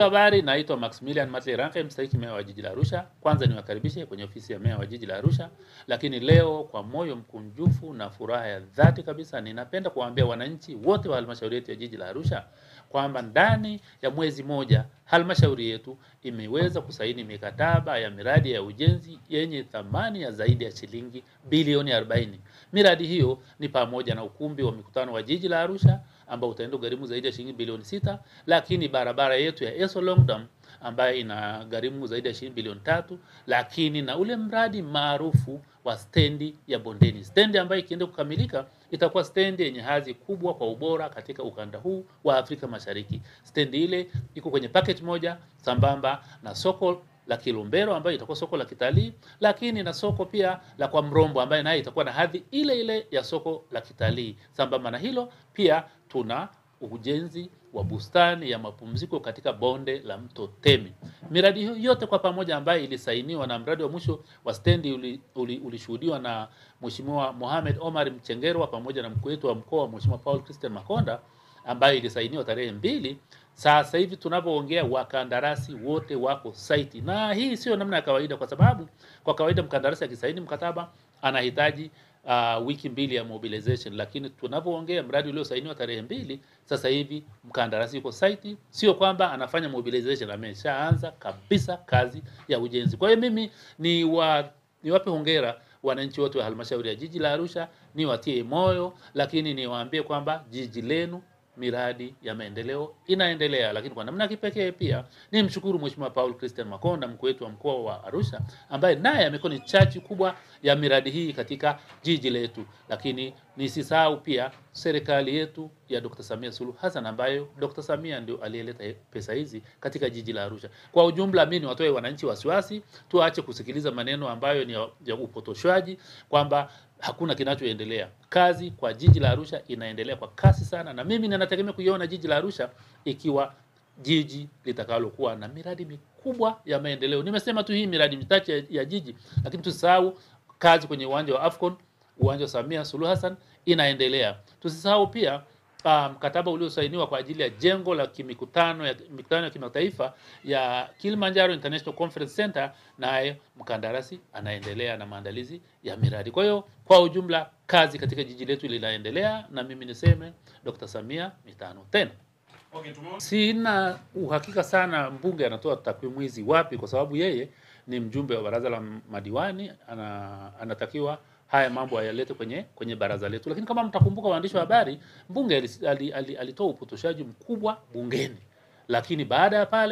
Habari, naitwa Maximilian Matleranke, mstahiki meya wa jiji la Arusha. Kwanza niwakaribishe kwenye ofisi ya meya wa jiji la Arusha. Lakini leo kwa moyo mkunjufu na furaha ya dhati kabisa ninapenda kuwaambia wananchi wote wa halmashauri yetu ya jiji la Arusha kwamba ndani ya mwezi moja halmashauri yetu imeweza kusaini mikataba ya miradi ya ujenzi yenye thamani ya zaidi ya shilingi bilioni 40. Miradi hiyo ni pamoja na ukumbi wa mikutano wa jiji la Arusha ambao utaenda gharimu zaidi ya shilingi bilioni 6, lakini barabara yetu ya Eso Longdam ambayo ina gharimu zaidi ya shilingi bilioni 3, lakini na ule mradi maarufu wa stendi ya Bondeni. Stendi ambayo ikienda kukamilika itakuwa stendi yenye hadhi kubwa kwa ubora katika ukanda huu wa Afrika Mashariki. Stendi ile iko kwenye package moja sambamba na soko la Kilombero ambayo itakuwa soko la kitalii, lakini na soko pia la kwa Mrombo ambayo nayo itakuwa na hadhi ile ile ya soko la kitalii. Sambamba na hilo pia tuna ujenzi wa bustani ya mapumziko katika bonde la mto Temi. Miradi hiyo yote kwa pamoja ambayo ilisainiwa, na mradi wa mwisho wa stendi ulishuhudiwa na Mheshimiwa Mohamed Omar Mchengerwa pamoja na mkuu wetu wa mkoa Mheshimiwa Paul Christian Makonda, ambayo ilisainiwa tarehe 2. Sasa hivi tunapoongea wakandarasi wote wako site, na hii sio namna ya kawaida, kwa sababu kwa kawaida mkandarasi akisaini mkataba anahitaji wiki 2 ya mobilization, lakini tunapoongea mradi uliosainiwa tarehe 2, sasa hivi mkandarasi yuko site. Sio kwamba anafanya mobilization, ameshaanza kabisa kazi ya ujenzi. Kwa hiyo mimi niwape hongera wananchi wote wa halmashauri ya jiji la Arusha, niwatie moyo, lakini niwaambie kwamba jiji lenu miradi ya maendeleo inaendelea. Lakini kwa namna kipekee pia nimshukuru Mheshimiwa Paul Christian Makonda, mkuu wetu wa mkoa wa Arusha, ambaye naye amekuwa ni chachu kubwa ya miradi hii katika jiji letu. Lakini nisisahau pia serikali yetu ya Dr. Samia Suluhu Hassan, ambayo Dr. Samia ndio aliyeleta pesa hizi katika jiji la Arusha. Kwa ujumla mimi niwatoe wananchi wasiwasi, tuache kusikiliza maneno ambayo ni ya upotoshwaji kwamba hakuna kinachoendelea. Kazi kwa jiji la Arusha inaendelea kwa kasi sana, na mimi ninategemea kuiona jiji la Arusha ikiwa jiji litakalokuwa na miradi mikubwa ya maendeleo. Nimesema tu hii miradi michache ya jiji, lakini tusisahau kazi kwenye uwanja wa Afcon, uwanja wa Samia Suluhu Hassan inaendelea. Tusisahau pia mkataba uliosainiwa kwa ajili ya jengo la mikutano ya kimataifa ya Kilimanjaro International Conference Center, naye mkandarasi anaendelea na maandalizi ya miradi. Kwa hiyo kwa ujumla kazi katika jiji letu linaendelea, na mimi niseme Dr. Samia mitano tena. Sina uhakika sana mbunge anatoa takwimu hizi wapi, kwa sababu yeye ni mjumbe wa baraza la madiwani, anatakiwa haya mambo ayalete kwenye baraza letu. Lakini kama mtakumbuka waandishi wa habari, mbunge alitoa upotoshaji mkubwa bungeni, lakini baada ya pale